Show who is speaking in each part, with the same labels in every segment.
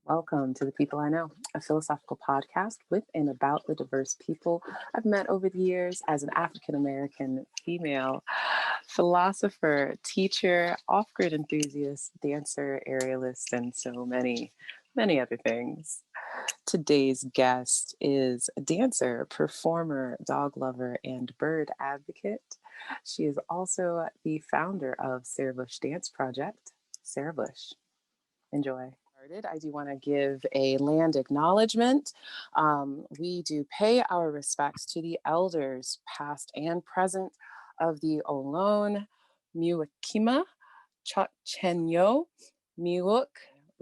Speaker 1: Welcome to The People I Know, a philosophical podcast with and about the diverse people I've met over the years as an African-American female philosopher, teacher, off-grid enthusiast, dancer, aerialist, and so many other things. Today's guest is a dancer, performer, dog lover, and bird advocate. She is also the founder of Sarah Bush Dance Project. Sarah Bush, enjoy. I do want to give a land acknowledgement. We do pay our respects to the elders, past and present, of the Ohlone, Muwekma, Chochenyo, Miwok,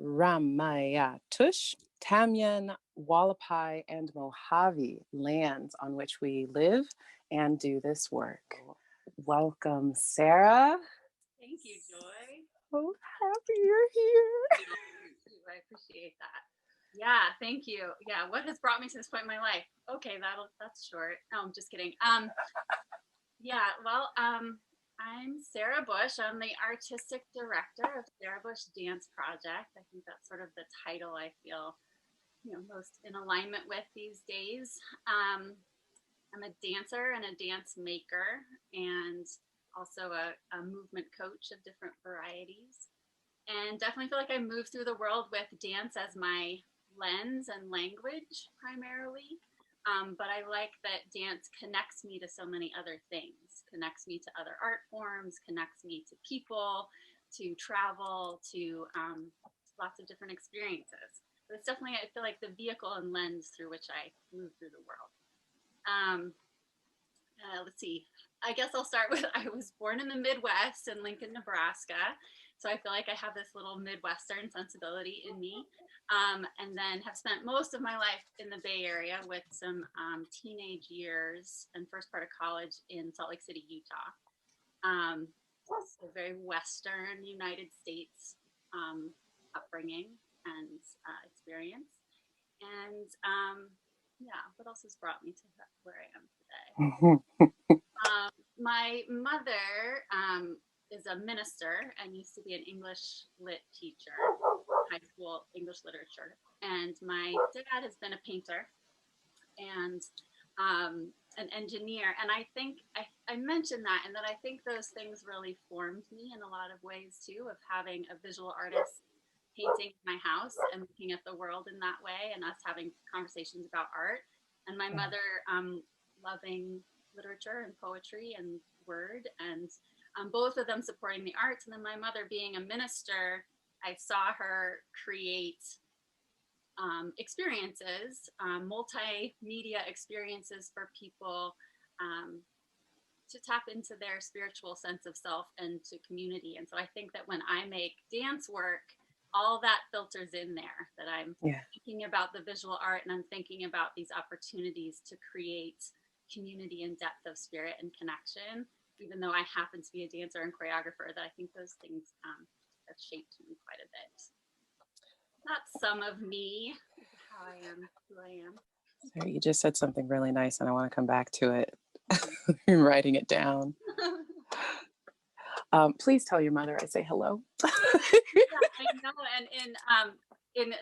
Speaker 1: Ramaytush, Tamien, Hualapai, and Mojave lands on which we live and do this work. Welcome, Sarah.
Speaker 2: Thank you, Joy.
Speaker 1: So happy you're here.
Speaker 2: I appreciate that. Yeah, thank you. Yeah, what has brought me to this point in my life? Okay, that's short. No, I'm just kidding. I'm Sarah Bush. I'm the artistic director of Sarah Bush Dance Project. I think that's sort of the title I feel, most in alignment with these days. I'm a dancer and a dance maker, and also a movement coach of different varieties. And definitely feel like I move through the world with dance as my lens and language primarily. But I like that dance connects me to so many other things, connects me to other art forms, connects me to people, to travel, to lots of different experiences. But it's definitely, I feel like, the vehicle and lens through which I move through the world. Let's see. I guess I'll start with, I was born in the Midwest in Lincoln, Nebraska. So I feel like I have this little Midwestern sensibility in me, and then have spent most of my life in the Bay Area with some teenage years and first part of college in Salt Lake City, Utah. So very Western United States upbringing and experience. And what else has brought me to where I am today? My mother is a minister and used to be an English lit teacher, high school English literature. And my dad has been a painter and an engineer. And I think I mentioned that, and that I think those things really formed me in a lot of ways too, of having a visual artist painting my house and looking at the world in that way, and us having conversations about art. And my mother loving literature and poetry and word, and both of them supporting the arts. And then my mother being a minister, I saw her create experiences, multimedia experiences for people to tap into their spiritual sense of self and to community. And so I think that when I make dance work, all that filters in there, that I'm thinking about the visual art, and I'm thinking about these opportunities to create community and depth of spirit and connection, even though I happen to be a dancer and choreographer, that I think those things have shaped me quite a bit. That's some of me, how I am, who I am.
Speaker 1: Sarah, you just said something really nice, and I want to come back to it. I'm writing it down. Please tell your mother I say hello.
Speaker 2: Yeah, I know. And in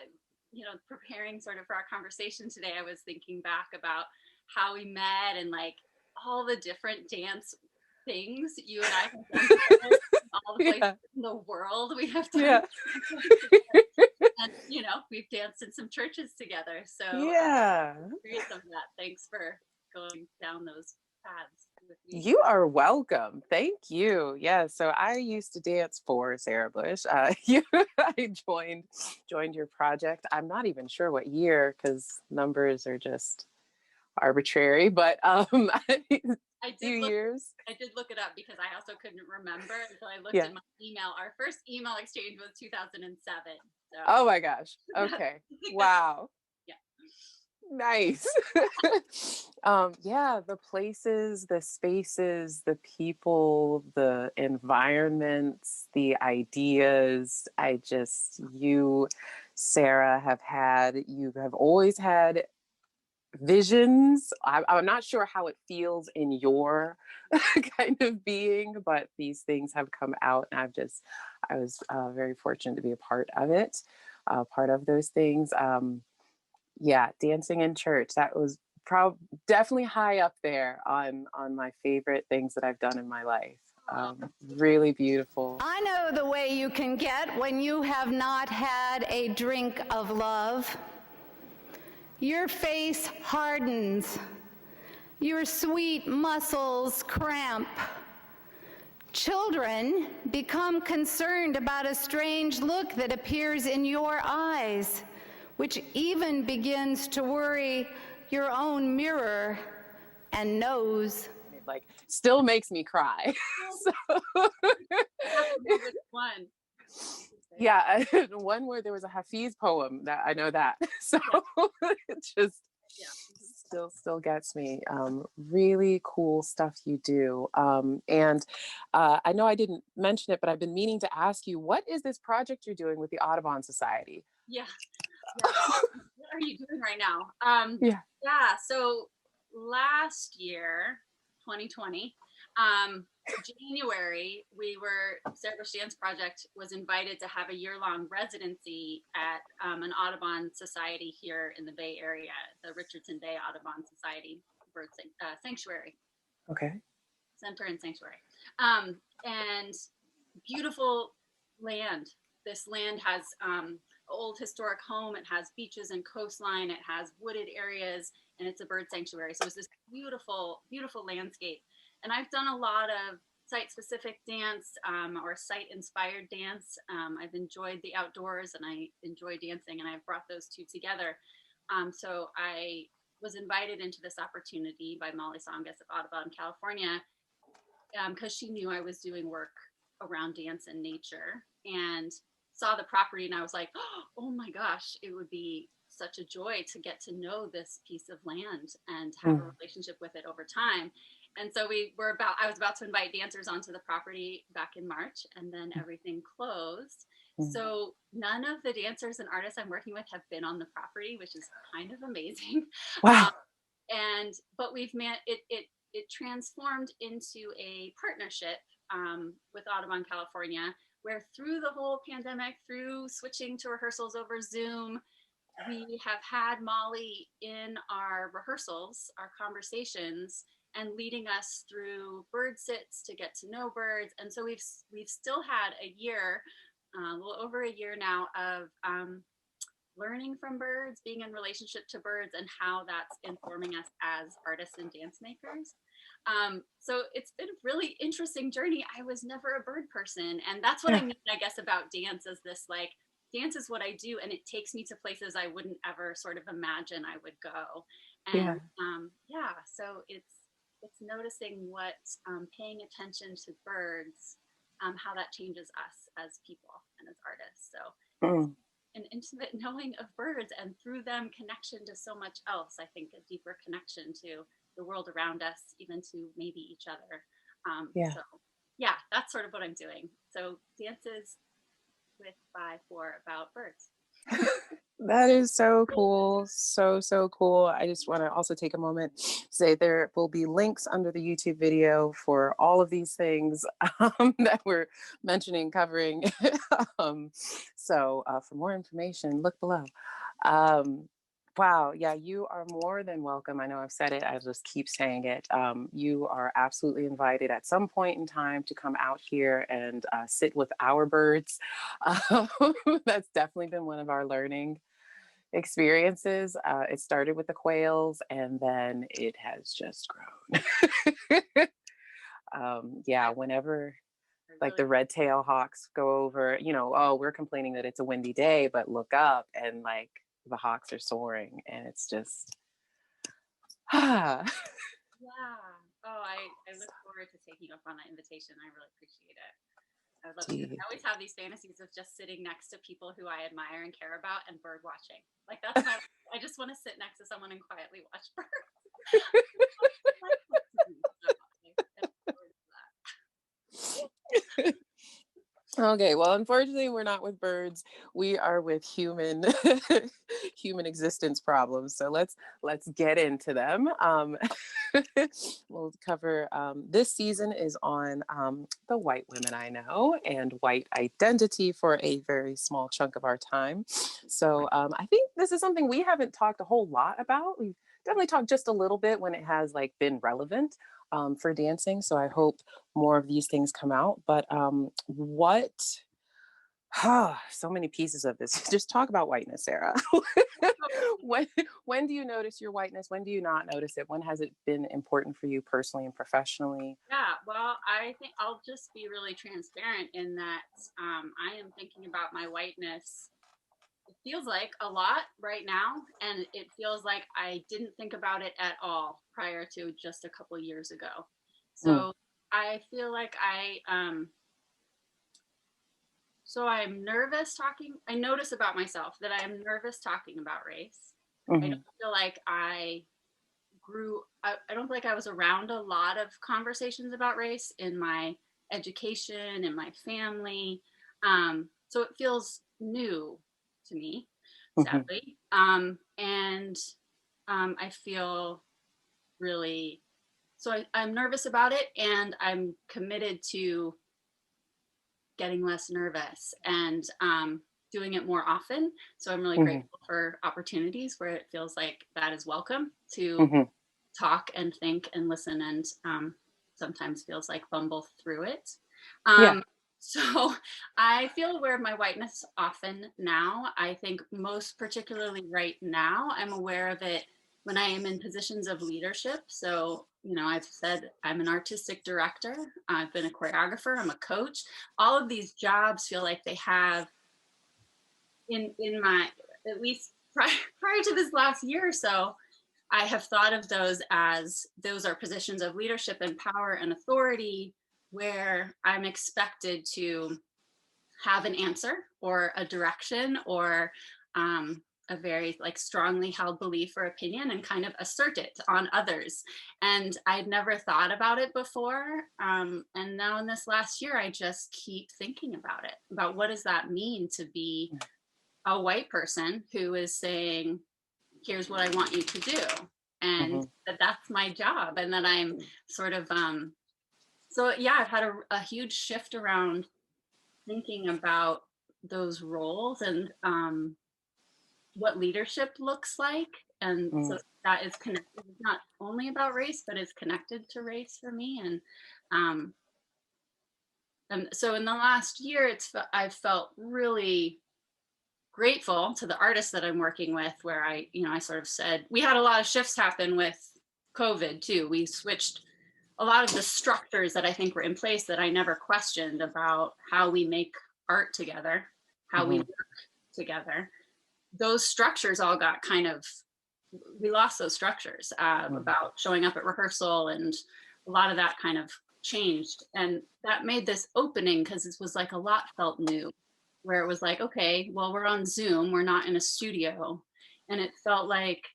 Speaker 2: preparing sort of for our conversation today, I was thinking back about how we met and like all the different dance things you and I have done together, all the places in the world we have done. And we've danced in some churches together. So curious of that. Thanks for going down those paths with me.
Speaker 1: You are welcome. Thank you. Yeah. So I used to dance for Sarah Bush. I joined your project. I'm not even sure what year, because numbers are just arbitrary, but years.
Speaker 2: I did look it up because I also couldn't remember until I looked at my email. Our first email exchange was 2007. So.
Speaker 1: Oh my gosh. Okay. Wow.
Speaker 2: Yeah.
Speaker 1: Nice. The places, the spaces, the people, the environments, the ideas. You, Sarah, you have always had visions. I'm not sure how it feels in your kind of being, but these things have come out, and I was very fortunate to be a part of it. part of those things. Yeah, dancing in church, that was definitely high up there on my favorite things that I've done in my life. Really beautiful.
Speaker 3: I know the way you can get when you have not had a drink of love. Your face hardens, your sweet muscles cramp. Children become concerned about a strange look that appears in your eyes, which even begins to worry your own mirror and nose.
Speaker 1: It like still makes me cry. So
Speaker 2: Which one?
Speaker 1: yeah, one where there was a Hafiz poem that I know that. So it just still gets me. Really cool stuff you do. And I know I didn't mention it, but I've been meaning to ask you, what is this project you're doing with the Audubon Society?
Speaker 2: Yeah. What are you doing right now? So last year, 2020, January, Sarah Bush Dance Project was invited to have a year-long residency at an Audubon Society here in the Bay Area, the Richardson Bay Audubon Society Bird Sanctuary.
Speaker 1: Okay.
Speaker 2: Center and Sanctuary. And beautiful land. This land has old historic home. It has beaches and coastline. It has wooded areas, and it's a bird sanctuary. So it's this beautiful, beautiful landscape. And I've done a lot of site-specific dance or site-inspired dance. I've enjoyed the outdoors, and I enjoy dancing, and I've brought those two together. So I was invited into this opportunity by Molly Songus of Audubon, California, because she knew I was doing work around dance and nature, and saw the property, and I was like, oh my gosh, it would be such a joy to get to know this piece of land and have a relationship with it over time. And so I was about to invite dancers onto the property back in March, and then everything closed. So none of the dancers and artists I'm working with have been on the property, which is kind of amazing.
Speaker 1: Wow.
Speaker 2: But it transformed into a partnership with Audubon California, where through the whole pandemic, through switching to rehearsals over Zoom, we have had Molly in our rehearsals, our conversations, and leading us through bird sits to get to know birds. And so we've still had a year, a little over a year now, of learning from birds, being in relationship to birds, and how that's informing us as artists and dance makers. So it's been a really interesting journey. I was never a bird person, and that's what I mean, I guess, about dance, is this, like, dance is what I do, and it takes me to places I wouldn't ever sort of imagine I would go. And so it's noticing what paying attention to birds, how that changes us as people and as artists. So an intimate knowing of birds, and through them connection to so much else. I think a deeper connection to the world around us, even to maybe each other. So that's sort of what I'm doing. So dances with, by, for, about birds.
Speaker 1: That is so cool. So cool. I just want to also take a moment to say there will be links under the YouTube video for all of these things that we're mentioning, covering. So for more information, look below. Wow. Yeah, you are more than welcome. I know I've said it. I just keep saying it. You are absolutely invited at some point in time to come out here and sit with our birds. That's definitely been one of our learning experiences. It started with the quails, and then it has just grown. Whenever like the red-tail hawks go over, we're complaining that it's a windy day, but look up and like the hawks are soaring, and it's just
Speaker 2: I look forward to taking up on that invitation. I really appreciate it. I would love to. I always have these fantasies of just sitting next to people who I admire and care about and bird watching. Like, that's I just want to sit next to someone and quietly watch birds.
Speaker 1: Okay, well, unfortunately, we're not with birds. We are with human existence problems. So let's get into them. We'll cover, this season is on the white women I know and white identity for a very small chunk of our time. So I think this is something we haven't talked a whole lot about. We've definitely talked just a little bit when it has like been relevant for dancing. So I hope more of these things come out. But so many pieces of this. Just talk about whiteness, Sarah. when do you notice your whiteness? When do you not notice it? When has it been important for you personally and professionally?
Speaker 2: Yeah, well, I think I'll just be really transparent in that I am thinking about my whiteness. It feels like a lot right now, and it feels like I didn't think about it at all prior to just a couple years ago. So I feel like so I'm nervous talking. I notice about myself that I am nervous talking about race. I don't feel like I don't feel like I was around a lot of conversations about race in my education, in my family. So it feels new to me, sadly. And I feel really, I'm nervous about it, and I'm committed to getting less nervous and doing it more often. So I'm really grateful for opportunities where it feels like that is welcome to talk and think and listen, and sometimes feels like bumble through it. So I feel aware of my whiteness often now. I think most particularly right now, I'm aware of it when I am in positions of leadership. So, you know, I've said I'm an artistic director, I've been a choreographer, I'm a coach. All of these jobs feel like they have in my, at least prior to this last year or so, I have thought of those as those are positions of leadership and power and authority where I'm expected to have an answer or a direction or a very like strongly held belief or opinion and kind of assert it on others. And I'd never thought about it before. And now in this last year, I just keep thinking about it, about what does that mean to be a white person who is saying, here's what I want you to do. And that's my job. And that I'm sort of, so yeah, I've had a huge shift around thinking about those roles and what leadership looks like. And so that is connected, not only about race, but it's connected to race for me. And so in the last year, I've felt really grateful to the artists that I'm working with, where I sort of said, we had a lot of shifts happen with COVID too. We switched a lot of the structures that I think were in place that I never questioned about how we make art together, how we work together. Those structures all got we lost those structures about showing up at rehearsal, and a lot of that kind of changed. And that made this opening because it was like a lot felt new, where it was like, okay, well, we're on Zoom, we're not in a studio. And it felt like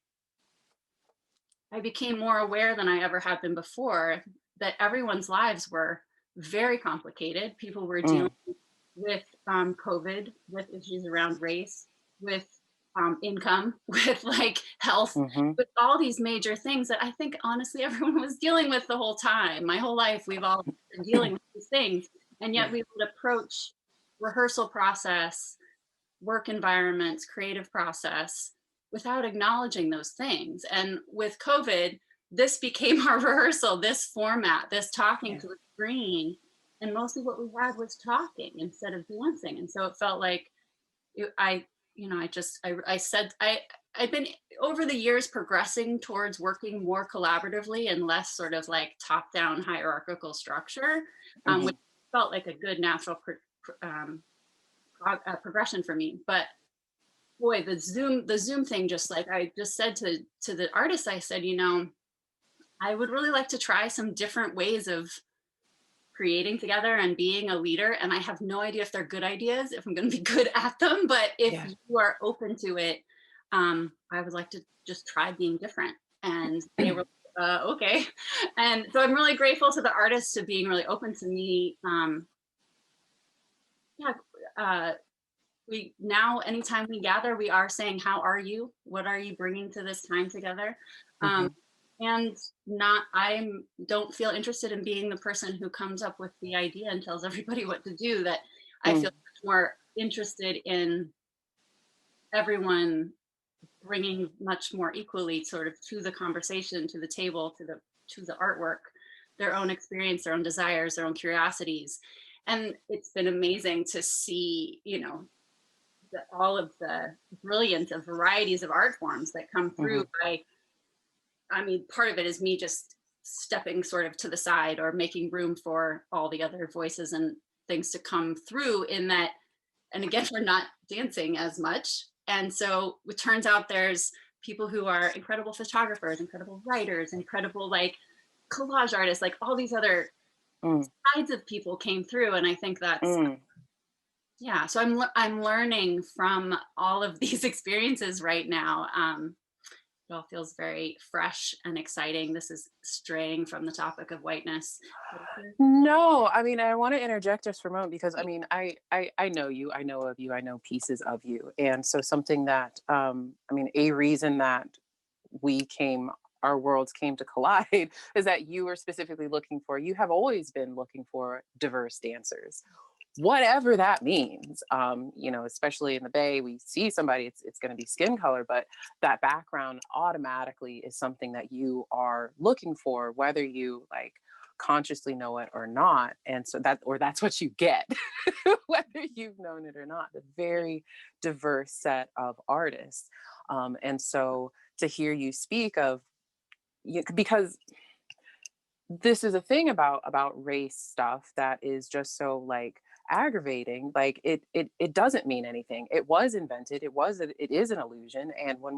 Speaker 2: I became more aware than I ever had been before that everyone's lives were very complicated. People were dealing with COVID, with issues around race, with income, with like health, with all these major things that I think honestly everyone was dealing with the whole time. My whole life, we've all been dealing with these things. And yet we would approach rehearsal process, work environments, creative process without acknowledging those things. And with COVID, this became our rehearsal, this format, this talking to a screen. And mostly what we had was talking instead of dancing. And so it felt like I'd been over the years progressing towards working more collaboratively and less sort of like top-down hierarchical structure, which felt like a good natural progression for me. But boy, the Zoom thing, just like I just said to the artist, I said, I would really like to try some different ways of creating together and being a leader. And I have no idea if they're good ideas, if I'm going to be good at them, but if you are open to it, I would like to just try being different. And they were okay. And so I'm really grateful to the artists to being really open to me. We now, anytime we gather, we are saying, how are you? What are you bringing to this time together? and don't feel interested in being the person who comes up with the idea and tells everybody what to do. That I feel much more interested in everyone bringing much more equally sort of to the conversation, to the table, to the artwork, their own experience, their own desires, their own curiosities. And it's been amazing to see, all of the brilliance of varieties of art forms that come through part of it is me just stepping sort of to the side or making room for all the other voices and things to come through in that. And again, we're not dancing as much. And so it turns out there's people who are incredible photographers, incredible writers, incredible like collage artists, like all these other sides of people came through. And I think that's, yeah. So I'm learning from all of these experiences right now. It all feels very fresh and exciting. This is straying from the topic of whiteness.
Speaker 1: No, I mean, I want to interject just for a moment because I mean, I know you, I know of you, I know pieces of you. And so something that, a reason that our worlds came to collide is that you were specifically you have always been looking for diverse dancers. Whatever that means, especially in the Bay, we see somebody, it's going to be skin color, but that background automatically is something that you are looking for, whether you like consciously know it or not. And so that's what you get, whether you've known it or not, the very diverse set of artists. And so to hear you speak of, because this is a thing about race stuff that is just so like aggravating. Like it doesn't mean anything. It was invented. It is an illusion. And when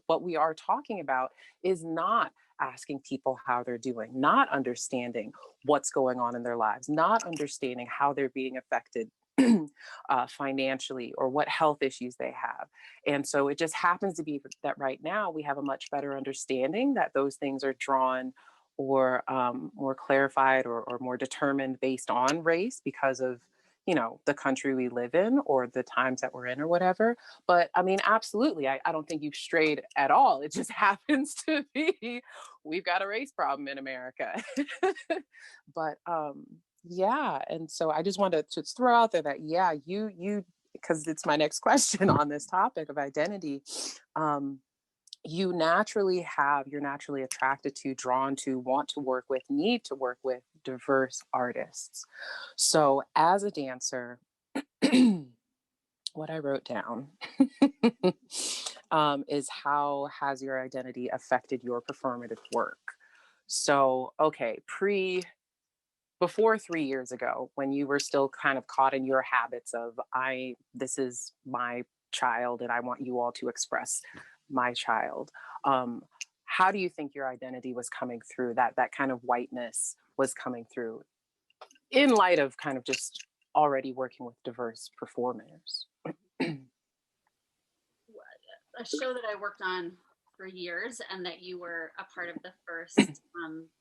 Speaker 1: what we are talking about is not asking people how they're doing, not understanding what's going on in their lives, not understanding how they're being affected financially or what health issues they have. And so it just happens to be that right now we have a much better understanding that those things are drawn or more clarified or more determined based on race because of the country we live in or the times that we're in or whatever. But I mean, absolutely, I don't think you've strayed at all. It just happens to be we've got a race problem in America. But yeah, and so I just wanted to throw out there that you because it's my next question on this topic of identity. You're naturally attracted to, drawn to, want to work with, need to work with diverse artists. So as a dancer, what I wrote down is how has your identity affected your performative work? So, okay, before 3 years ago, when you were still kind of caught in your habits of, this is my child and I want you all to express my child. How do you think your identity was coming through, that kind of whiteness was coming through in light of kind of just already working with diverse performers?
Speaker 2: A show that I worked on for years and that you were a part of the first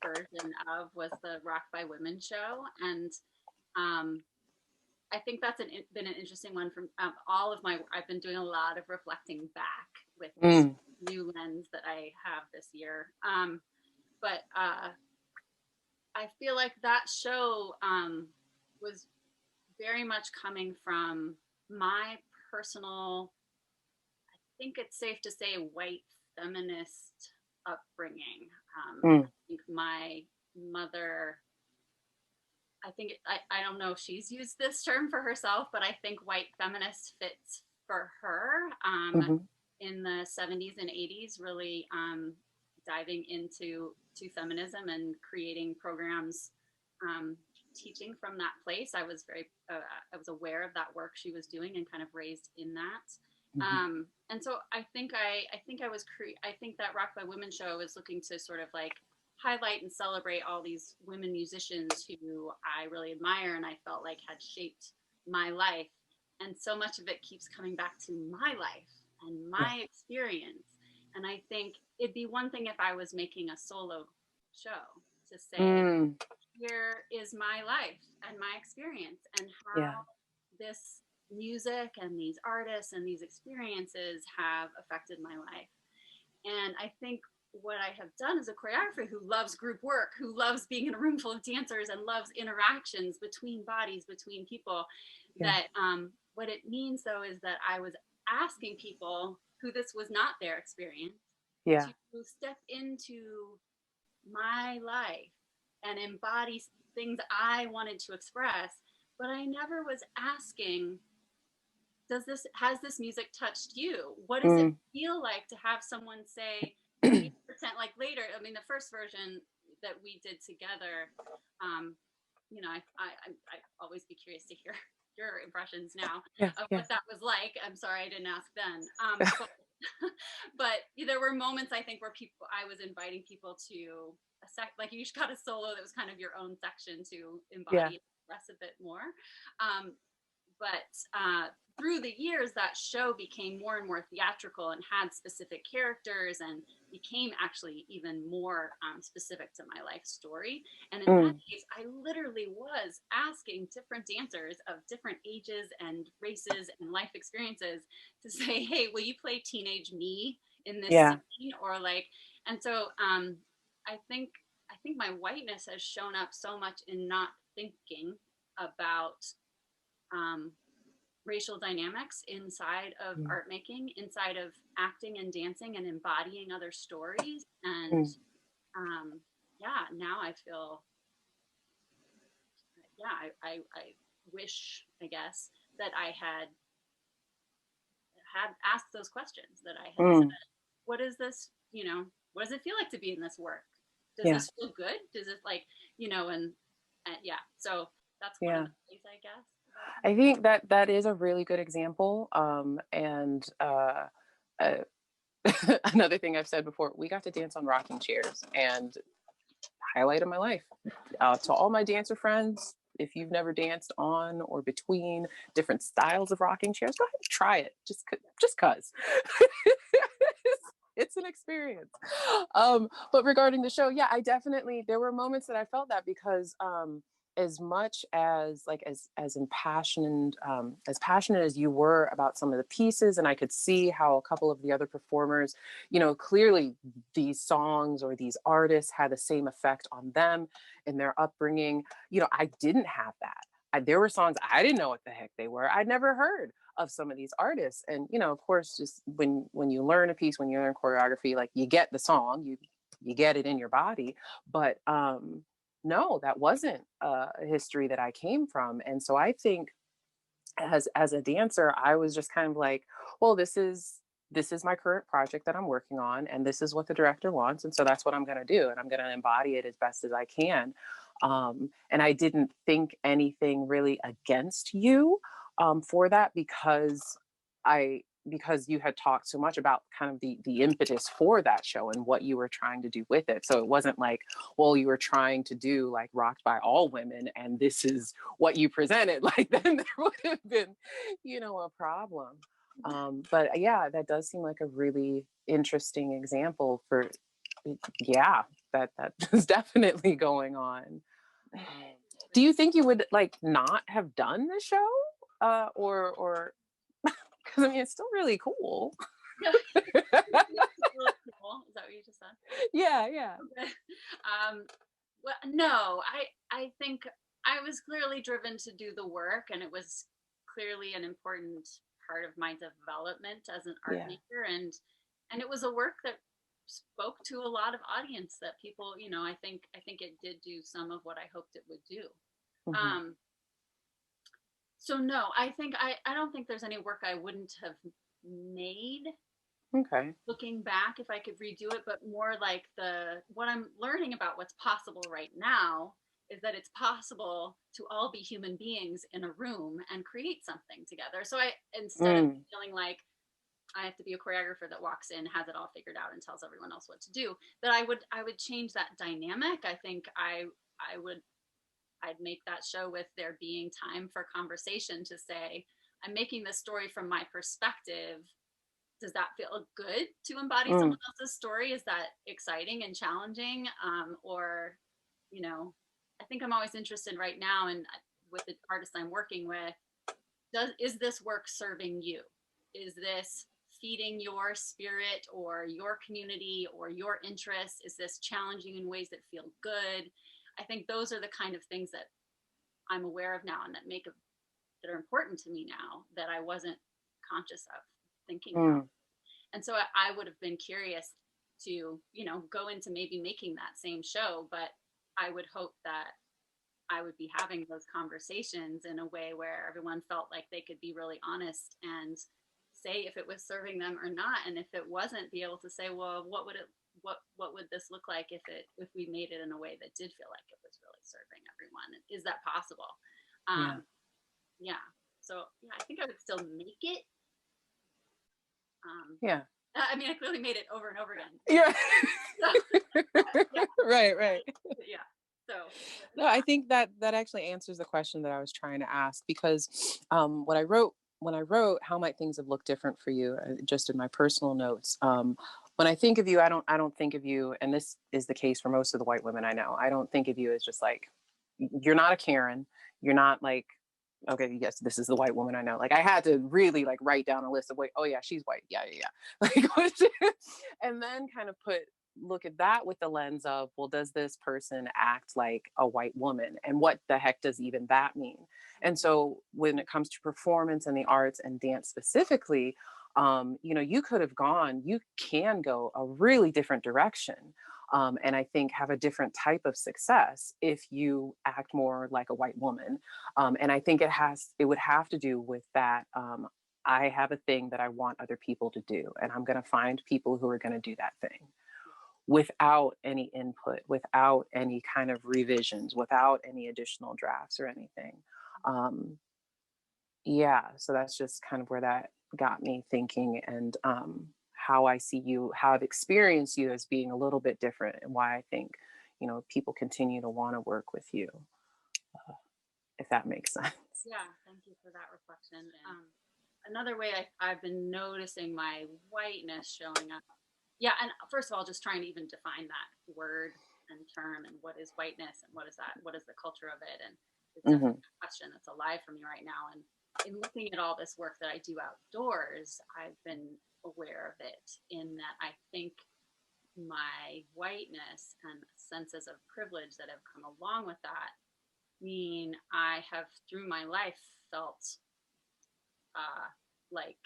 Speaker 2: version of was the Rock by Women show. And I think that's been an interesting one from I've been doing a lot of reflecting back with this new lens that I have this year. But I feel like that show was very much coming from my personal, I think it's safe to say, white feminist upbringing. I think my mother, I don't know if she's used this term for herself, but I think white feminist fits for her in the 70s and 80s, really diving into feminism and creating programs, teaching from that place. I was I was aware of that work she was doing and kind of raised in that. And so I think that Rock by Women show is looking to sort of like highlight and celebrate all these women musicians who I really admire and I felt like had shaped my life. And so much of it keeps coming back to my life and my experience. And I think it'd be one thing if I was making a solo show to say, here is my life and my experience and how this music and these artists and these experiences have affected my life. And I think what I have done as a choreographer who loves group work, who loves being in a room full of dancers and loves interactions between bodies, between people, that what it means though is that I was asking people who this was not their experience to step into my life and embody things I wanted to express, but I never was asking, has this music touched you? What does it feel like to have someone say, pretend like later, I mean, the first version that we did together, you know, I always be curious to hear your impressions now of what that was like. I'm sorry I didn't ask then. But there were moments I think where I was inviting people to like you got a solo that was kind of your own section to embody the rest of it more. But through the years, that show became more and more theatrical and had specific characters and became actually even more specific to my life story. And in that case, I literally was asking different dancers of different ages and races and life experiences to say, hey, will you play teenage me in this scene? Or like, and so I think my whiteness has shown up so much in not thinking about racial dynamics inside of art making, inside of acting and dancing and embodying other stories. And now I feel, I wish, I guess, that I had asked those questions, that I had said, what is this, what does it feel like to be in this work? Does this feel good? Does it like, and so that's one of the ways, I guess.
Speaker 1: I think that is a really good example. Another thing I've said before, we got to dance on rocking chairs, and highlight of my life. To all my dancer friends, if you've never danced on or between different styles of rocking chairs, go ahead and try it. Just cause. It's an experience. But regarding the show, there were moments that I felt that because as much as as impassioned, as passionate as you were about some of the pieces, and I could see how a couple of the other performers, clearly these songs or these artists had the same effect on them in their upbringing. I didn't have that. There were songs I didn't know what the heck they were. I'd never heard of some of these artists. And, of course, just when you learn a piece, when you learn choreography, like you get the song, you get it in your body. But no, that wasn't a history that I came from. And so I think as a dancer, I was just kind of like, well, this is my current project that I'm working on, and this is what the director wants. And so that's what I'm going to do. And I'm going to embody it as best as I can. And I didn't think anything really against you for that, because you had talked so much about kind of the impetus for that show and what you were trying to do with it. So it wasn't like, well, you were trying to do like Rocked by All Women and this is what you presented. Like then there would have been, a problem. But yeah, that does seem like a really interesting example for, that is definitely going on. Do you think you would like not have done the show? Or because I mean, it's still really cool.
Speaker 2: It's really cool. Is that what you just said?
Speaker 1: Yeah.
Speaker 2: Okay. Well, no, I think I was clearly driven to do the work, and it was clearly an important part of my development as an art maker, and it was a work that spoke to a lot of audience, that people, I think it did do some of what I hoped it would do. So no, I don't think there's any work I wouldn't have made.
Speaker 1: Okay.
Speaker 2: Looking back, if I could redo it, but more like what I'm learning about what's possible right now is that it's possible to all be human beings in a room and create something together. So instead of feeling like I have to be a choreographer that walks in, has it all figured out, and tells everyone else what to do, that I would change that dynamic. I think I'd make that show with there being time for conversation to say, I'm making this story from my perspective. Does that feel good to embody someone else's story? Is that exciting and challenging? Or, I think I'm always interested right now, and with the artists I'm working with, is this work serving you? Is this feeding your spirit or your community or your interests? Is this challenging in ways that feel good? I think those are the kind of things that I'm aware of now and that are important to me now that I wasn't conscious of thinking about. And so I would have been curious to, go into maybe making that same show, but I would hope that I would be having those conversations in a way where everyone felt like they could be really honest and say if it was serving them or not. And if it wasn't, be able to say, well, what would this look like if we made it in a way that did feel like it was really serving everyone? Is that possible? Yeah. So yeah, I think I would still make it.
Speaker 1: Yeah.
Speaker 2: I mean, I clearly made it over and over again.
Speaker 1: Yeah.
Speaker 2: So, yeah.
Speaker 1: Right.
Speaker 2: Yeah. So
Speaker 1: no, I think that actually answers the question that I was trying to ask, because when I wrote how might things have looked different for you, just in my personal notes, when I think of you, I don't think of you, and this is the case for most of the white women I know, I don't think of you as just like, you're not a Karen, you're not like, okay, yes, this is the white woman I know. Like I had to really like write down a list of, wait, oh yeah, she's white, yeah. Like, and then kind of look at that with the lens of, well, does this person act like a white woman? And what the heck does even that mean? And so when it comes to performance and the arts and dance specifically, you can go a really different direction. And I think have a different type of success if you act more like a white woman. And I think it would have to do with that. I have a thing that I want other people to do, and I'm going to find people who are going to do that thing without any input, without any kind of revisions, without any additional drafts or anything. So that's just kind of where that got me thinking, and how I see you, how I've experienced you as being a little bit different, and why I think, people continue to want to work with you, if that makes sense.
Speaker 2: Yeah, thank you for that reflection. Another way I've been noticing my whiteness showing up. Yeah, and first of all, just trying to even define that word and term, and what is whiteness, and what is that? What is the culture of it? And it's definitely a question that's alive for me right now. And in looking at all this work that I do outdoors, I've been aware of it in that I think my whiteness and senses of privilege that have come along with that mean I have through my life felt like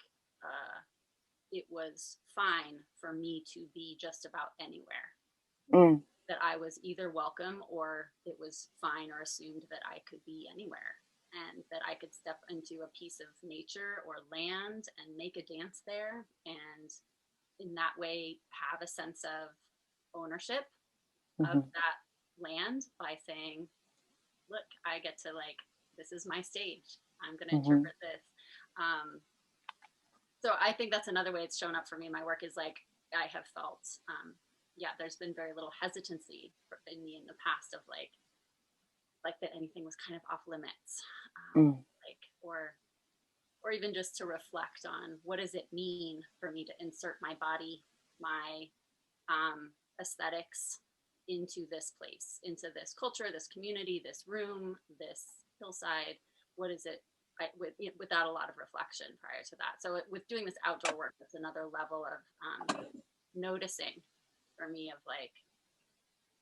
Speaker 2: it was fine for me to be just about anywhere. That I was either welcome, or it was fine or assumed that I could be anywhere, and that I could step into a piece of nature or land and make a dance there, and in that way have a sense of ownership of that land by saying, look, I get to, like, this is my stage, I'm going to interpret this. So I think that's another way it's shown up for me in my work, is like I have felt there's been very little hesitancy in me in the past of like that anything was kind of off limits, or even just to reflect on what does it mean for me to insert my body, my aesthetics into this place, into this culture, this community, this room, this hillside. What is it? Without a lot of reflection prior to that. So with doing this outdoor work, that's another level of noticing for me, of like,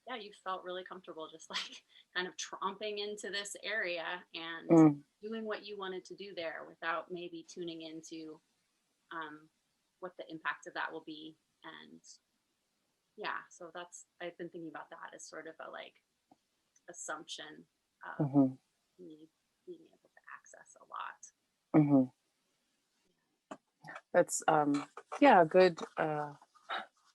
Speaker 2: yeah, you felt really comfortable just like kind of tromping into this area and doing what you wanted to do there without maybe tuning into what the impact of that will be. And yeah, so I've been thinking about that as sort of a like assumption of me being able to access a lot.
Speaker 1: That's a good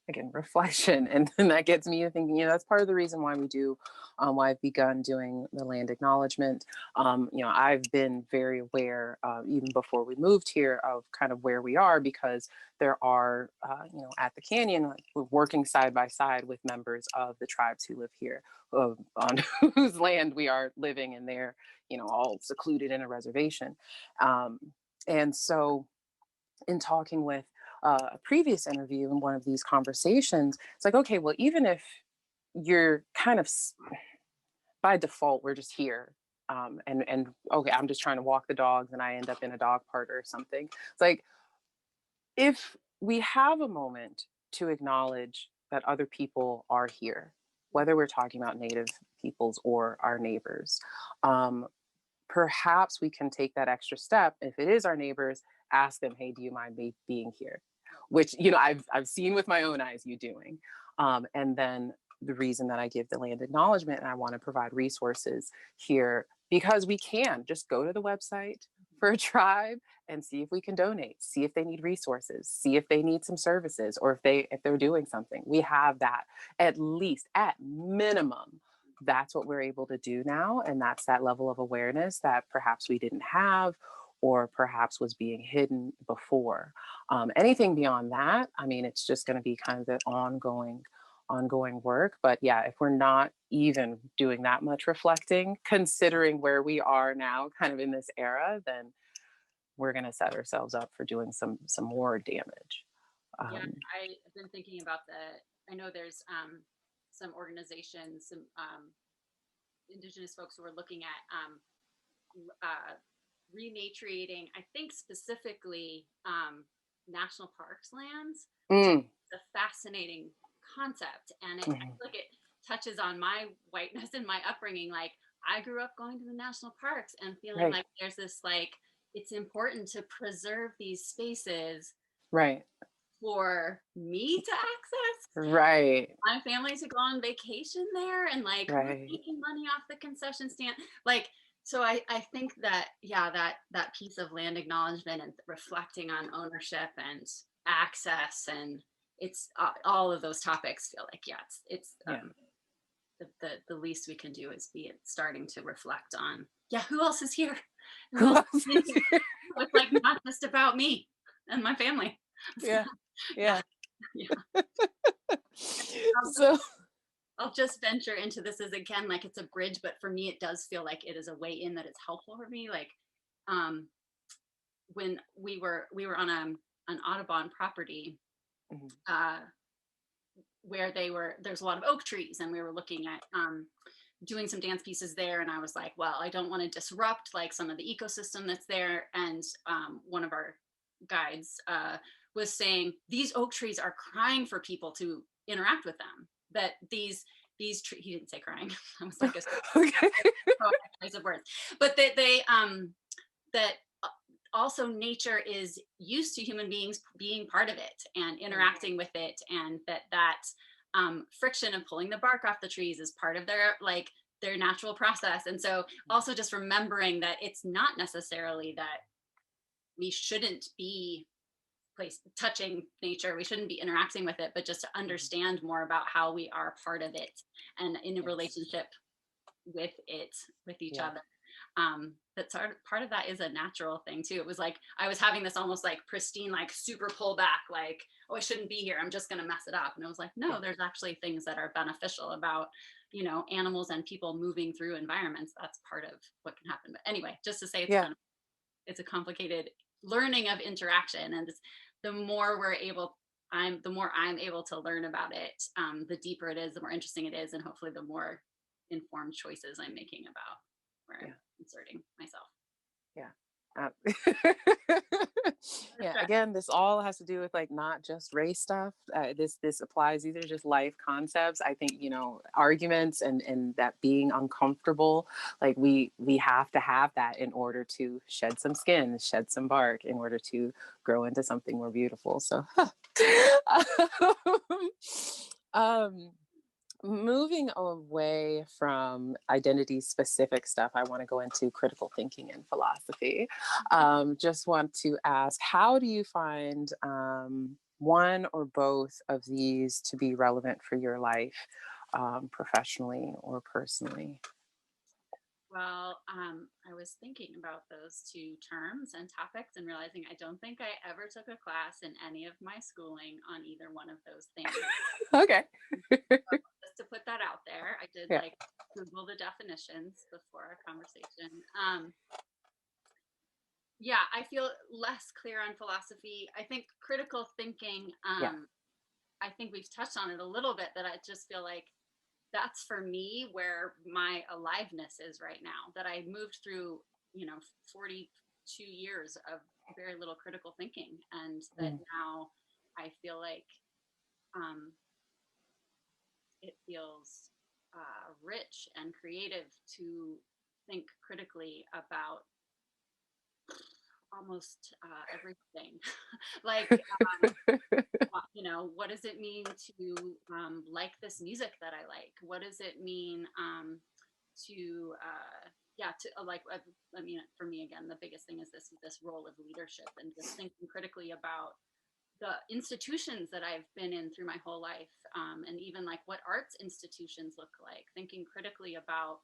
Speaker 1: again reflection, and that gets me thinking, that's part of the reason why we do why I've begun doing the land acknowledgement. I've been very aware even before we moved here of kind of where we are, because there are at the canyon, like, we're working side by side with members of the tribes who live here, on whose land we are living, and they're all secluded in a reservation. And so in talking with a previous interview in one of these conversations, it's like, okay, well, even if you're kind of by default, we're just here. And okay, I'm just trying to walk the dogs and I end up in a dog park or something. It's like, if we have a moment to acknowledge that other people are here, whether we're talking about Native peoples or our neighbors. Perhaps we can take that extra step. If it is our neighbors, ask them, hey, do you mind me being here? Which, I've seen with my own eyes you doing. And then the reason that I give the land acknowledgement and I want to provide resources here, because we can just go to the website for a tribe and see if we can donate, see if they need resources, see if they need some services, or if they're doing something. We have that, at least at minimum. That's what we're able to do now. And that's that level of awareness that perhaps we didn't have, or perhaps was being hidden before. Anything beyond that, I mean, it's just going to be kind of the ongoing work. But yeah, if we're not even doing that much reflecting, considering where we are now kind of in this era, then we're going to set ourselves up for doing some more damage.
Speaker 2: Yeah, I've been thinking about I know there's some organizations, some Indigenous folks who are looking at renatriating, I think specifically national parks lands. It's a fascinating concept, and I feel like it touches on my whiteness and my upbringing. Like, I grew up going to the national parks and feeling like there's this, like, it's important to preserve these spaces for me to access, my family to go on vacation there, and like we're making money off the concession stand, like. So I think that, yeah, that piece of land acknowledgement and reflecting on ownership and access, and it's all of those topics feel like, it's the least we can do is be starting to reflect on, who else is here? Who else is here? It's like not just about me and my family.
Speaker 1: Yeah.
Speaker 2: So I'll just venture into this as, again, like it's a bridge, but for me, it does feel like it is a way in that it's helpful for me. Like, when we were on an Audubon property, where there's a lot of oak trees, and we were looking at doing some dance pieces there. And I was like, well, I don't want to disrupt like some of the ecosystem that's there. And one of our guides was saying, these oak trees are crying for people to interact with them. That these trees, he didn't say crying. I was like, choice of words, but that also nature is used to human beings being part of it and interacting with it, and that friction of pulling the bark off the trees is part of their natural process. And so also just remembering that it's not necessarily that we shouldn't be touching nature, we shouldn't be interacting with it, but just to understand more about how we are part of it and in a relationship with each other. That's part of that is a natural thing too. It was like I was having this almost like pristine, like super pull back, like, oh, I shouldn't be here, I'm just gonna mess it up. And it was like, no, there's actually things that are beneficial about animals and people moving through environments. That's part of what can happen. But anyway, just to say, it's a complicated learning of interaction, and the more I'm able to learn about it, the deeper it is, the more interesting it is, and hopefully the more informed choices I'm making about where I'm inserting myself.
Speaker 1: Again, this all has to do with like not just race stuff. This applies, these are just life concepts. I think arguments and that being uncomfortable, like we have to have that in order to shed some skin, shed some bark, in order to grow into something more beautiful. So moving away from identity specific stuff, I want to go into critical thinking and philosophy. Just want to ask, how do you find one or both of these to be relevant for your life, professionally or personally?
Speaker 2: Well, I was thinking about those two terms and topics and realizing I don't think I ever took a class in any of my schooling on either one of those things.
Speaker 1: Okay.
Speaker 2: Just to put that out there, I did like Google the definitions before our conversation. I feel less clear on philosophy. I think critical thinking, I think we've touched on it a little bit, that I just feel like that's for me where my aliveness is right now, that I moved through, 42 years of very little critical thinking. And that now I feel like it feels rich and creative to think critically about almost everything. Like, you know, what does it mean to like this music that I like? What does it mean to like, I mean, for me, again, the biggest thing is this role of leadership and just thinking critically about the institutions that I've been in through my whole life, and even like what arts institutions look like, thinking critically about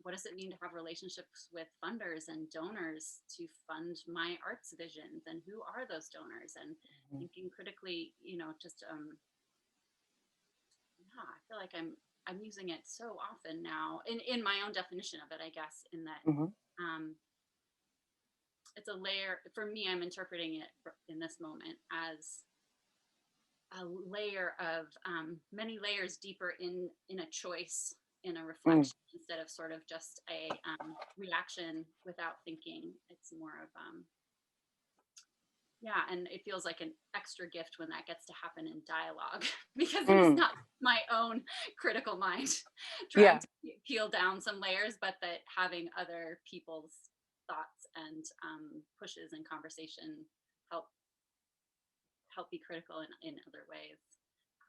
Speaker 2: what does it mean to have relationships with funders and donors to fund my arts visions, and who are those donors, and thinking critically, you know, just yeah, I feel like I'm using it so often now in my own definition of it, I guess, in that it's a layer for me. I'm interpreting it in this moment as a layer of many layers deeper in a choice, in a reflection, instead of sort of just a reaction without thinking. It's more of yeah, and it feels like an extra gift when that gets to happen in dialogue, because it's not my own critical mind trying to peel down some layers, but that having other people's thoughts and pushes and conversation help be critical in other ways.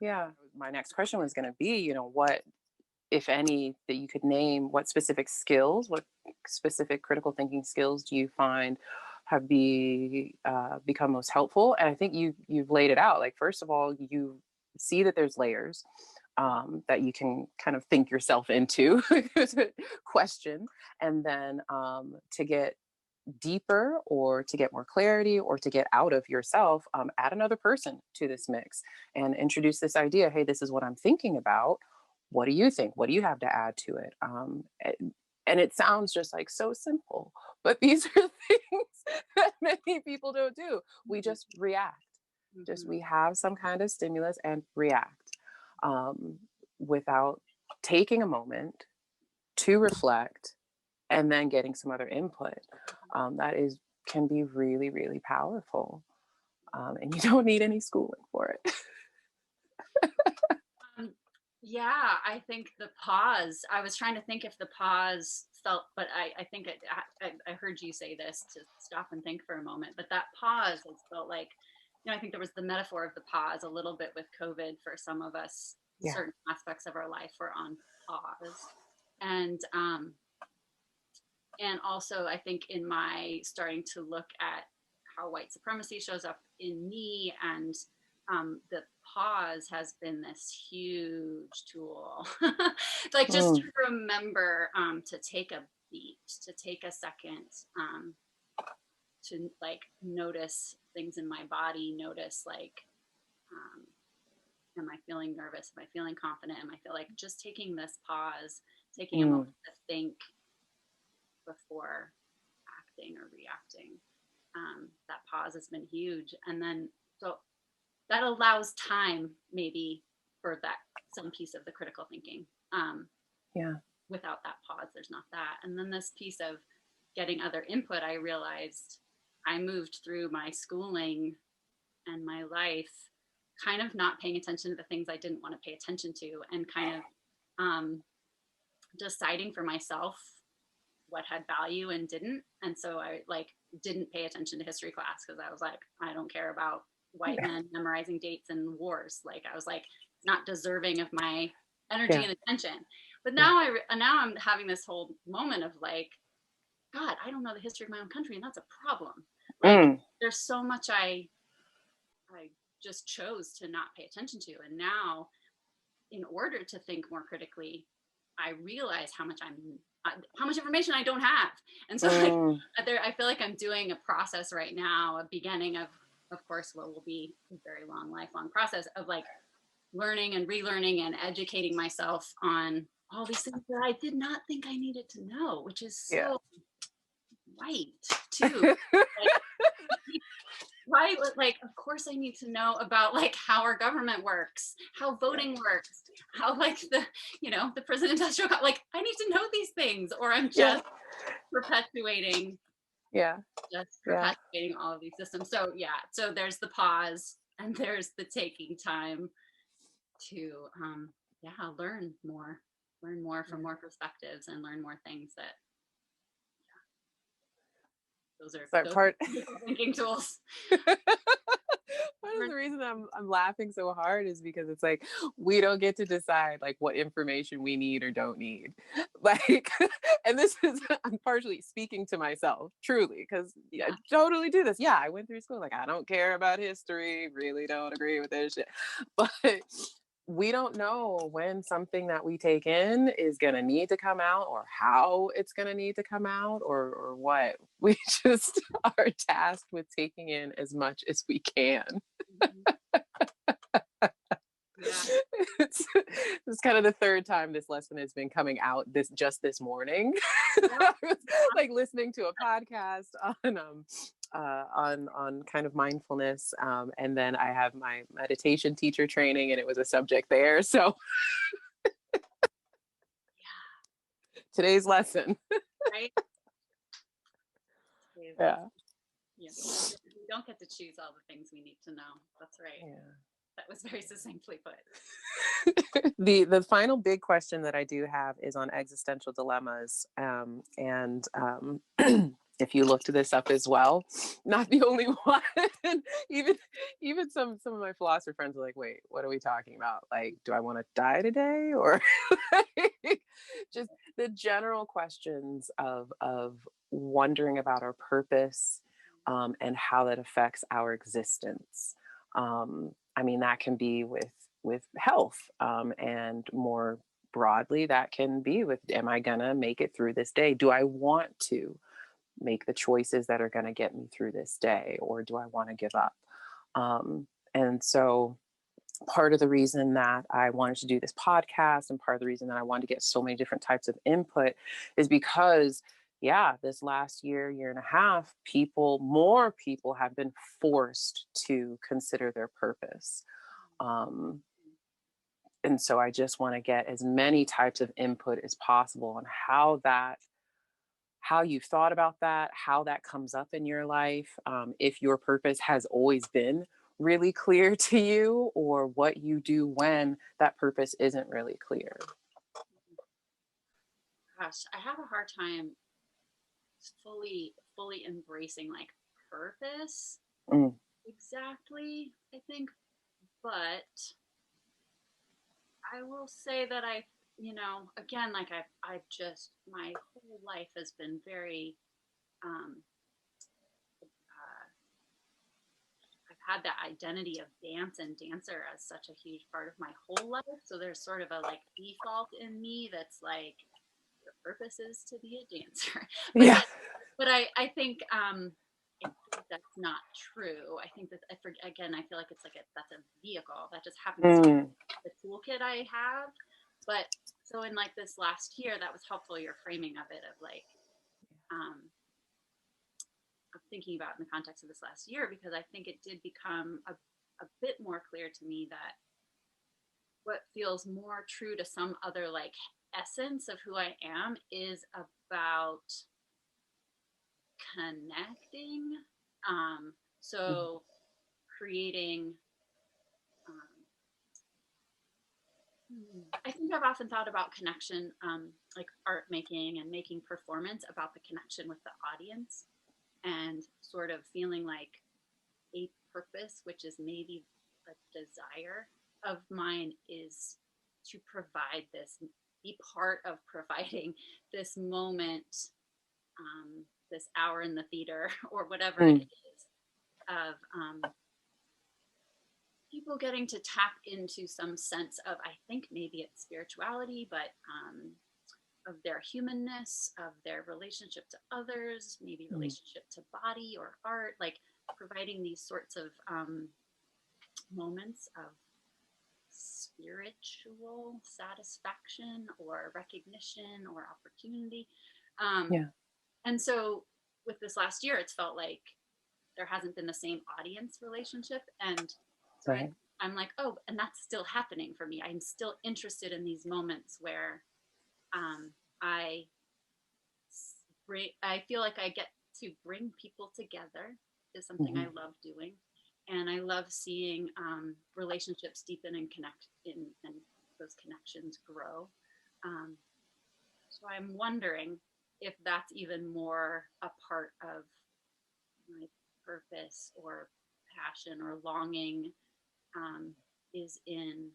Speaker 1: Yeah. My next question was going to be, you know, what, if any, that you could name, what specific skills, what specific critical thinking skills do you find have become most helpful? And I think you've laid it out. Like, first of all, you see that there's layers that you can kind of think yourself into question, and then to get deeper, or to get more clarity, or to get out of yourself, add another person to this mix and introduce this idea. Hey, this is what I'm thinking about. What do you think? What do you have to add to it? And it sounds just like so simple, but these are things that many people don't do. We just react. Just we have some kind of stimulus and react without taking a moment to reflect and then getting some other input. That can be really, really powerful. And you don't need any schooling for it.
Speaker 2: Yeah, I think the pause, I was trying to think if the pause felt, but I think I heard you say this, to stop and think for a moment, but that pause has felt like, you know, I think there was the metaphor of the pause a little bit with COVID for some of us. Yeah. Certain aspects of our life were on pause. And also I think in my starting to look at how white supremacy shows up in me, and the pause has been this huge tool. Like just to remember to take a beat, to take a second, to like notice things in my body, notice like, am I feeling nervous? Am I feeling confident? Am I feel like just taking this pause, taking a moment to think before acting or reacting. That pause has been huge. And then, so that allows time maybe for that, some piece of the critical thinking. Without that pause, there's not that. And then this piece of getting other input, I realized I moved through my schooling and my life kind of not paying attention to the things I didn't want to pay attention to, and kind of deciding for myself what had value and didn't. And so I like didn't pay attention to history class because I was like, I don't care about white men memorizing dates and wars. Like I was like not deserving of my energy and attention. But now now I'm having this whole moment of like, God, I don't know the history of my own country, and that's a problem. Like there's so much I just chose to not pay attention to. And now, in order to think more critically, I realize how much information I don't have. And so like, I feel like I'm doing a process right now, a beginning of course, what will be a very long, lifelong process of like learning and relearning and educating myself on all these things that I did not think I needed to know, which is so white too. Right, like of course I need to know about like how our government works, how voting works, how like the the prison industrial like I need to know these things, or I'm just perpetuating all of these systems. So so there's the pause, and there's the taking time to learn more from more perspectives and learn more things. That those
Speaker 1: That part.
Speaker 2: thinking tools.
Speaker 1: Part of the reason I'm laughing so hard is because it's like we don't get to decide like what information we need or don't need. Like, and this is, I'm partially speaking to myself, truly, because I totally do this. Yeah, I went through school like I don't care about history, really don't agree with this shit, but we don't know when something that we take in is going to need to come out, or how it's going to need to come out, or what. We just are tasked with taking in as much as we can. It's kind of the third time this lesson has been coming out this morning. I was like listening to a podcast on kind of mindfulness, and then I have my meditation teacher training, and it was a subject there. So today's lesson.
Speaker 2: Right?
Speaker 1: Yeah.
Speaker 2: We don't get to choose all the things we need to know. That's right. Yeah. That was very succinctly put.
Speaker 1: The final big question that I do have is on existential dilemmas. And if you looked this up as well, not the only one. even some of my philosopher friends are like, wait, what are we talking about? Like, do I want to die today? Or just the general questions of wondering about our purpose, and how that affects our existence. I mean, that can be with health, and more broadly, that can be with, am I gonna make it through this day? Do I want to make the choices that are gonna get me through this day, or do I want to give up? And so part of the reason that I wanted to do this podcast, and part of the reason that I wanted to get so many different types of input, is because this last year and a half, more people have been forced to consider their purpose. And so I just want to get as many types of input as possible on how you've thought about that, how that comes up in your life, if your purpose has always been really clear to you, or what you do when that purpose isn't really clear.
Speaker 2: Gosh, I have a hard time fully embracing like purpose exactly, I think, but I will say that again, like I've just, my whole life has been very I've had that identity of dance and dancer as such a huge part of my whole life, so there's sort of a like default in me that's like, your purpose is to be a dancer. But I think that's not true. I think that I feel like it's like that's a vehicle that just happens to be the toolkit I have. But so in like this last year, that was helpful, your framing of it, of like of thinking about in the context of this last year, because I think it did become a bit more clear to me that what feels more true to some other like essence of who I am is about connecting. So creating, I think I've often thought about connection, like art making and making performance, about the connection with the audience, and sort of feeling like a purpose, which is maybe a desire of mine, is to provide this, be part of providing this moment, this hour in the theater, or whatever it is, of people getting to tap into some sense of, I think maybe it's spirituality, but of their humanness, of their relationship to others, maybe relationship to body or art, like providing these sorts of moments of spiritual satisfaction or recognition or opportunity. And so with this last year, it's felt like there hasn't been the same audience relationship. And so I'm like, oh, and that's still happening for me. I'm still interested in these moments where I feel like I get to bring people together, is something I love doing. And I love seeing relationships deepen and connect and those connections grow. So I'm wondering if that's even more a part of my purpose or passion or longing, is in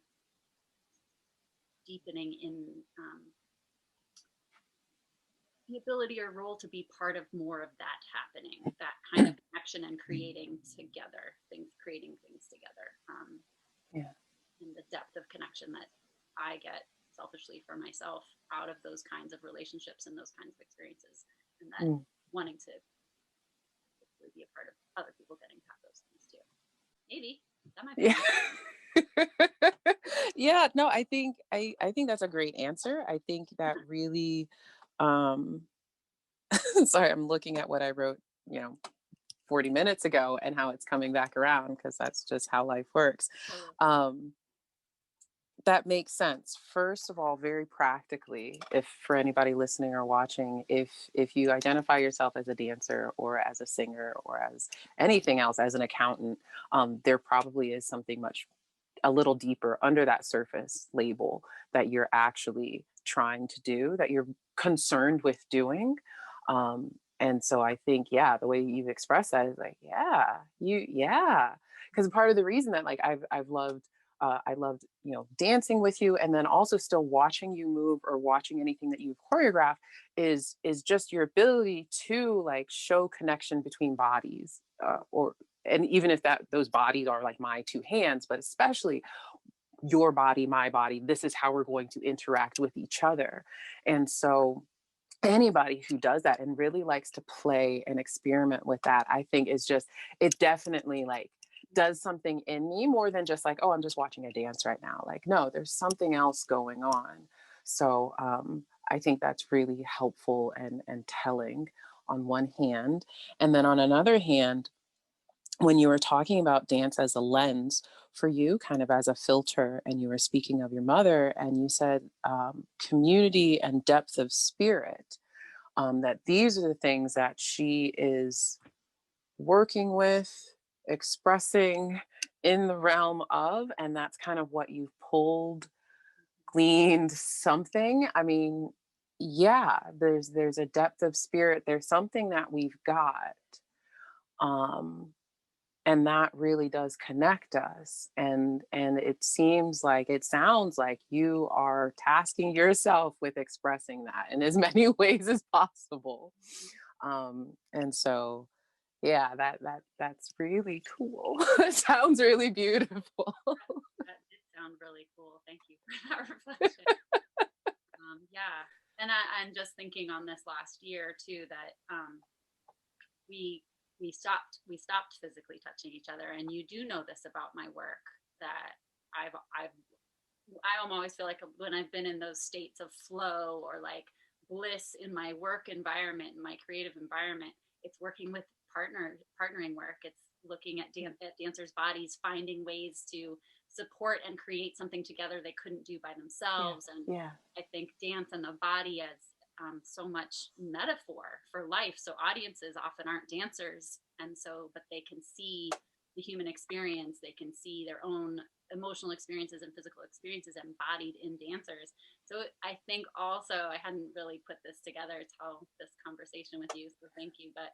Speaker 2: deepening in the ability or role to be part of more of that happening, that kind of connection and creating together, creating things together.
Speaker 1: Yeah.
Speaker 2: And the depth of connection that I get selfishly for myself out of those kinds of relationships and those kinds of experiences, and that wanting to be a part of other people getting to have those things too. Maybe that might be.
Speaker 1: Yeah. Yeah, no, I think that's a great answer. I think that really sorry, I'm looking at what I wrote, 40 minutes ago and how it's coming back around, because that's just how life works. That makes sense. First of all, very practically, if for anybody listening or watching, if you identify yourself as a dancer or as a singer or as anything else, as an accountant, there probably is something a little deeper under that surface label that you're actually trying to do, that you're concerned with doing. And so I think, yeah, the way you've expressed that is like, because part of the reason that like I've loved, I loved, dancing with you, and then also still watching you move or watching anything that you choreograph is just your ability to like show connection between bodies, and even if those bodies are like my two hands, but especially your body, my body, this is how we're going to interact with each other. And so anybody who does that and really likes to play and experiment with that, I think it definitely like does something in me more than just like, oh, I'm just watching a dance right now. Like, no, there's something else going on. So I think that's really helpful and telling on one hand. And then on another hand, when you were talking about dance as a lens for you, kind of as a filter, and you were speaking of your mother, and you said community and depth of spirit, that these are the things that she is working with, expressing in the realm of, and that's kind of what you've gleaned something. I mean, yeah, there's a depth of spirit. There's something that we've got. And that really does connect us. And it sounds like you are tasking yourself with expressing that in as many ways as possible. And so, yeah, that's really cool. It sounds really beautiful.
Speaker 2: That did sound really cool. Thank you for that reflection. Yeah. And I'm just thinking on this last year too, that we stopped physically touching each other. And you do know this about my work, that I always feel like when I've been in those states of flow or like bliss in my work environment, in my creative environment, it's working with partnering work. It's looking at dancers' bodies, finding ways to support and create something together they couldn't do by themselves.
Speaker 1: Yeah.
Speaker 2: I think dance and the body as so much metaphor for life. So audiences often aren't dancers, but they can see the human experience. They can see their own emotional experiences and physical experiences embodied in dancers. So I think also, I hadn't really put this together till this conversation with you, so thank you. But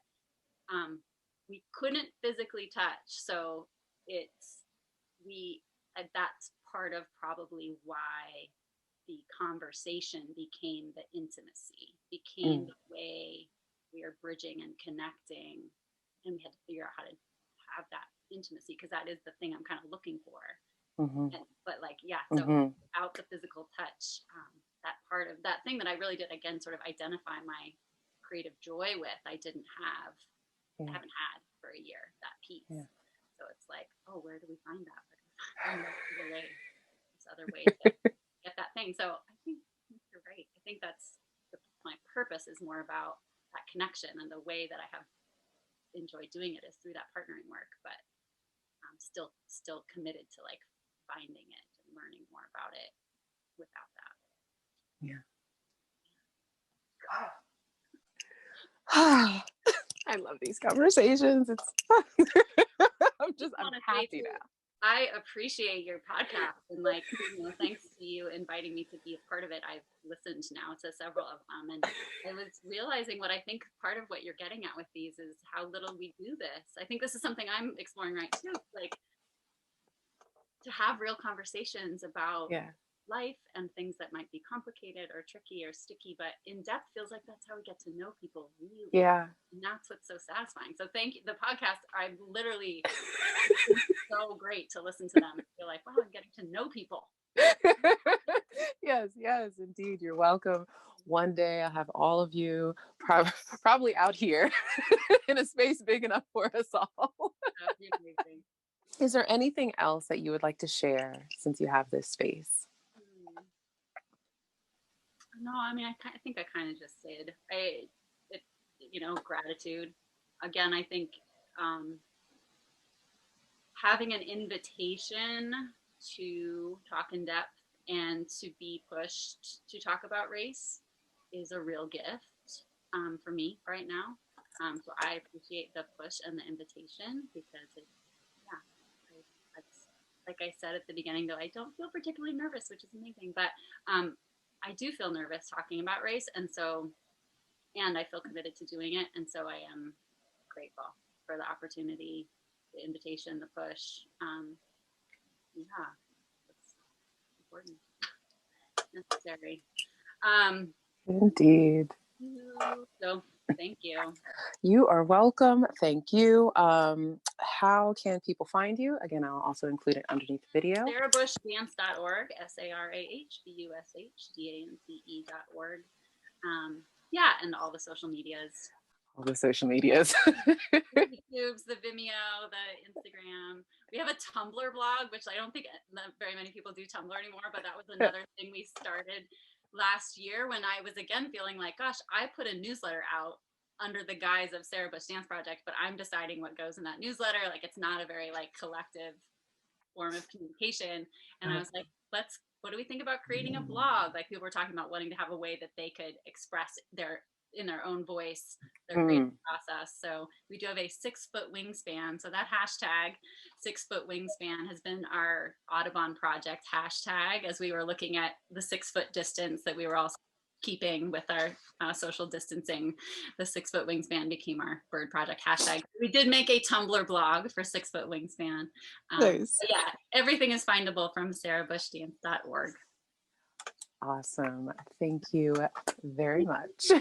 Speaker 2: we couldn't physically touch, so that's part of probably why the conversation became the intimacy, became the way we are bridging and connecting, and we had to figure out how to have that intimacy, because that is the thing I'm kind of looking for. So without the physical touch, that part of that thing that I really did, again, sort of identify my creative joy with, I haven't had for a year, that piece. So it's like, oh, where do we find that? This other way to get that thing. So I think you're right. I think that's my purpose is more about that connection, and the way that I have enjoyed doing it is through that partnering work, but I'm still committed to like finding it and learning more about it without that.
Speaker 1: I love these conversations. I'm happy now.
Speaker 2: I appreciate your podcast, and like, thanks to you inviting me to be a part of it. I've listened now to several of them, and I was realizing what I think part of what you're getting at with these is how little we do this. I think this is something I'm exploring right too, like to have real conversations about life and things that might be complicated or tricky or sticky, but in depth feels like that's how we get to know people really.
Speaker 1: Yeah.
Speaker 2: And that's what's so satisfying. So thank you. The podcast, I'm literally so great to listen to them and feel like, wow, I'm getting to know people.
Speaker 1: Yes, indeed. You're welcome. One day I'll have all of you probably out here in a space big enough for us all.
Speaker 2: That'd be amazing.
Speaker 1: Is there anything else that you would like to share since you have this space?
Speaker 2: No, I mean, I think I kind of just did. Gratitude. Again, I think having an invitation to talk in depth and to be pushed to talk about race is a real gift for me right now. So I appreciate the push and the invitation because it's like I said at the beginning, though I don't feel particularly nervous, which is amazing, but I do feel nervous talking about race, and I feel committed to doing it, and so I am grateful for the opportunity, the invitation, the push. It's important, necessary.
Speaker 1: Indeed.
Speaker 2: So thank you.
Speaker 1: You are welcome. Thank you. How can people find you? Again, I'll also include it underneath the video.
Speaker 2: SarahBushDance.org, SarahBushDance.org. And all the social medias.
Speaker 1: All the social medias.
Speaker 2: The YouTubes, the Vimeo, the Instagram. We have a Tumblr blog, which I don't think very many people do Tumblr anymore, but that was another thing we started last year when I was again feeling like, gosh, I put a newsletter out under the guise of Sarah Bush Dance Project, but I'm deciding what goes in that newsletter. Like, it's not a very collective form of communication. And I was like, what do we think about creating a blog? Like, people were talking about wanting to have a way that they could express in their own voice, their creative process. So we do have a 6-foot wingspan. So that hashtag 6-foot wingspan has been our Audubon project hashtag as we were looking at the 6-foot distance that we were all keeping with our social distancing. The 6-foot wingspan became our bird project hashtag. We did make a Tumblr blog for 6-foot wingspan.
Speaker 1: Nice.
Speaker 2: Everything is findable from SarahBushDance.org.
Speaker 1: Awesome. Thank you very much.